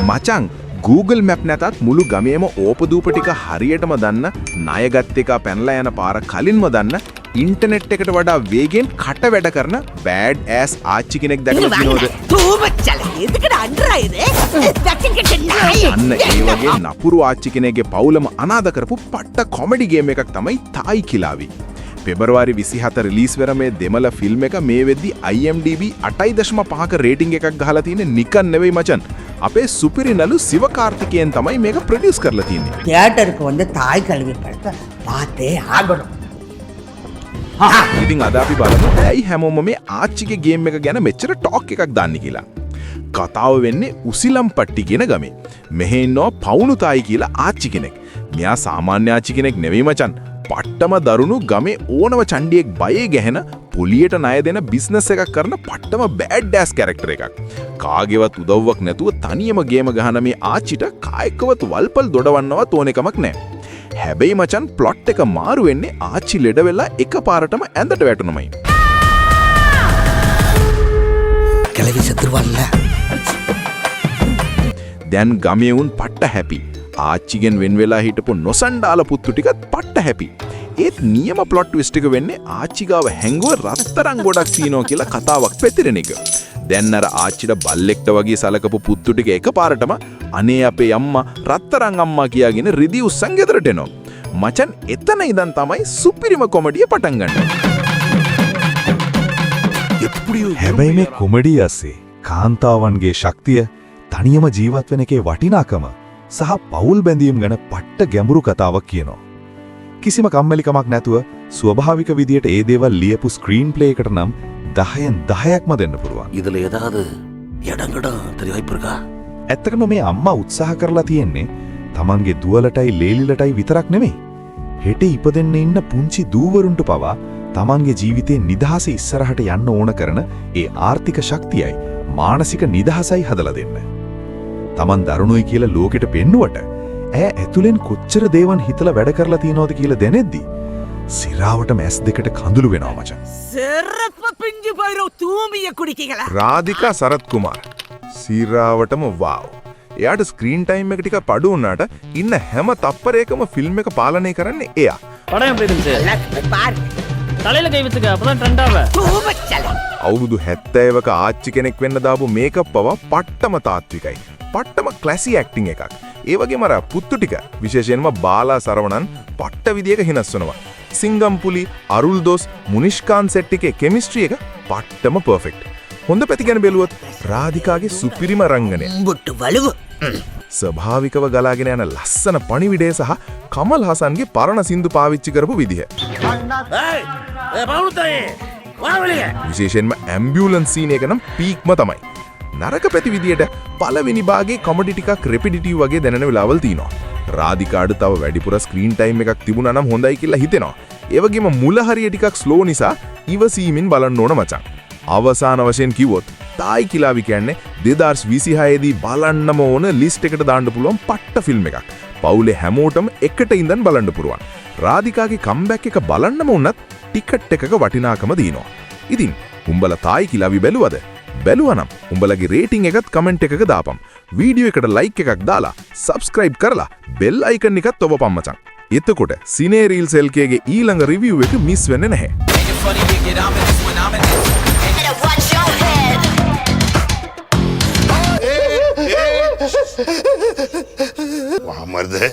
මචං Google Map නැතත් මුළු ගමේම ඕපදූප ටික හරියටම දන්න ණයගත් එක පැනලා යන පාර කලින්ම දන්න ඉන්ටර්නෙට් එකට වඩා වේගෙන් කට වැඩ කරන බෑඩ් ඇස් ආච්චි කෙනෙක් දැකලා තියෙනවද? අන්න ඒ වගේ නපුරු ආච්චි කෙනෙක්ගේ පවුලම අනාථ කරපු පට්ට කොමඩි ගේම් එකක් තමයි තායි කිලාවි. පෙබරවාරි 27 රිලීස් වෙන මේ දෙමළ ෆිල්ම් එක මේ වෙද්දි IMDb 8.5ක රේටිංగ్ එකක් ගහලා තියෙන නිකන් නෙවෙයි මචන්. අපේ සුපිරි නලු සිවකාර්තිකයන් තමයි මේක ප්‍රොඩියුස් කරලා තියෙන්නේ. தியேட்டருக்கு வந்து தாய் கல்வி படத்தை பார்த்தே ஆகணும். ඉතින් අද අපි බලමු ඇයි හැමෝම මේ ආච්චිගේ ගේම් එක ගැන මෙච්චර ටොක් එකක් දාන්නේ කියලා. කතාව වෙන්නේ උසිලම්පට්ටි කියන ගමේ. මෙහෙ ඉන්නවා පවුණු තායි කියලා ආච්චි කෙනෙක්. මෙයා සාමාන්‍ය ආච්චි කෙනෙක් නෙවෙයි මචන්. පට්ටම දරුණු ගමේ ඕනම චණ්ඩියෙක් බයේ ගැහෙන පොලියට ණය දෙන බිස්නස් එකක් කරන පට්ටම බෑඩ් ඇස් කැරක්ටර් එකක්. කාගේවත් උදව්වක් නැතුව තනියම ගේම ගහන මේ ආච්චිට කායකවත් වල්පල් දොඩවන්නවත් ඕන එකමක් නැහැ. හැබැයි මචන් ප්ලොට් එක මාරු වෙන්නේ ආච්චි ලෙඩ වෙලා එකපාරටම ඇඳට වැටුනමයි. கிளவி செத்துருவான்ல. දැන් ගමේ උන් පට්ට හැපි. ආච්චිගෙන් වෙන් වෙලා හිටපු නොසන්ඩාල පුත්තු ටිකත් පට්ට හැපි. ඒත් නියම ප්ලොට් ට්විස්ට් එක වෙන්නේ ආච්චි ගාව හැංගුව රත්තරන් ගොඩක් සීනෝ කියලා කතාවක් පැතිරෙන එක. දැන් අර ආච්චිට බල්ලෙක්ට වගේ සලකපු පුත්තු ටික එකපාරටම අනේ අපේ අම්මා රත්තරන් අම්මා කියාගෙන රිදි උස්සන් ගෙදරට එනවා. මචන් එතන ඉඳන් තමයි සුපිරිම කොමඩිය පටන් ගන්න. හැබැයි මේ කොමඩිය ඇස්සේ කාන්තාවන්ගේ ශක්තිය, තනියම ජීවත් වෙන එකේ වටිනාකම සහ පවුල් බැඳීම් ගැන පට්ට ගැඹුරු කතාවක් කියනවා. කිසිම කම්මැලිකමක් නැතුව ස්වභාවික විදියට ඒ දේවල් ලියපු ස්ක්‍රීන් ප්ලේ එකට නම් 10න් 10ක්ම දෙන්න පුළුවන්. இதுல ஏதாவது இடங்கடம் தெரிய வாய்ப்பு இருக்கா? ඇත්තටම මේ අම්මා උත්සාහ කරලා තියෙන්නේ තමන්ගේ දුවලටයි ලේලිලටයි විතරක් නෙමෙයි. හෙට ඉපදෙන්න ඉන්න පුංචි දූවරුන්ට පවා තමන්ගේ ජීවිතේ නිදහස ඉස්සරහට යන්න ඕන කරන ඒ ආර්ථික ශක්තියයි මානසික නිදහසයි හදලා දෙන්න. තමන් දරුණුයි කියලා ලෝකෙට පෙන්නුවට ඈ ඇතුලෙන් කොච්චර දේවන් හිතලා වැඩ කරලා තියනවද කියලා දැනෙද්දි සිරාවටම ඇස් දෙකට කඳුළු වෙනවා මචං. சிறப்பு பிஞ்சு போயிரும் தூமிய குடிக்கீங்களா? රාධිකා සරත් කුමාර් සිරාවටම වාව්. එයාට ස්ක්‍රීන් ටයිම් එක ටික පඩු වුණාට ඉන්න හැම තප්පරයකම ෆිල්ම් එක පාලනය කරන්නේ එයා. படம் எப்படி இருந்துச்சு? தலையில கை வச்சுக்க அப்பதான் ட்ரெண்ட் ஆவ. අවුරුදු 70ක ආච්චි කෙනෙක් වෙන්න දාපු මේකප් පවා පට්ටම තාත්විකයි. පට්ටම ක්ලාසි ඇක්ටිං එකක්. ඒ වගේම අර පුත්තු ටික විශේෂයෙන්ම බාලා සරවණන් පට්ට විදියක හිනස්සනවා. සිංගම්පුලි, අරුල් දොස්, මුනිෂ්කාන් සෙට් එකේ කෙමිස්ට්‍රි එක පට්ටම පර්ෆෙක්ට්. හොඳ පැති ගැන බැලුවොත් රාධිකාගේ සුපිරිම රංගනය. බුට්ටු බලව. ස්වභාවිකව ගලාගෙන යන ලස්සන පණිවිඩය සහ කමල් හසන්ගේ පරණ සින්දු පාවිච්චි කරපු විදිහ. විශේෂයෙන්ම ඇම්බියුලන්ස් සීන් එක නම් පීක්ම තමයි. නරක පැති විදියට පළවෙනි භාගයේ කොමඩි ටිකක් රෙපිටිටිව් වගේ දැනෙන වෙලාවල් තියෙනවා. රාධිකාට තව වැඩිපුර ස්ක්‍රීන් ටයිම් එකක් තිබුණා නම් හොඳයි කියලා හිතෙනවා. ඒ වගේම මුල හරිය ටිකක් ස්ලෝ නිසා ඉවසීමෙන් බලන්න ඕන මචං. අවසාන වශයෙන් කිව්වොත් තායි කිලාවි කියන්නේ 2026 දී බලන්නම ඕන ලිස්ට් එකට දාන්න පුළුවන් පට්ට ෆිල්ම් එකක්. පවුලේ හැමෝටම එකට ඉඳන් බලන්න පුරුවන්. රාධිකාගේ කම්බැක් එක බලන්නම වුණත් ටිකට් එකක වටිනාකම දිනවා. ඉතින් උඹලා තායි කිලාවි බැලුවද? බැලුවනම් උඹලගේ රේටිං එකත් කමෙන්ට් එකක දාපම්. වීඩියෝ එකට ලයික් එකක් දාලා සබ්ස්ක්‍රයිබ් කරලා බෙල් අයිකන් එකත් ඔබපම් මචං. එතකොට සිනේ රීල්ස් LKගේ ඊළඟ රිවිව් එක මිස් වෙන්නේ නැහැ. वहाँ मर्द है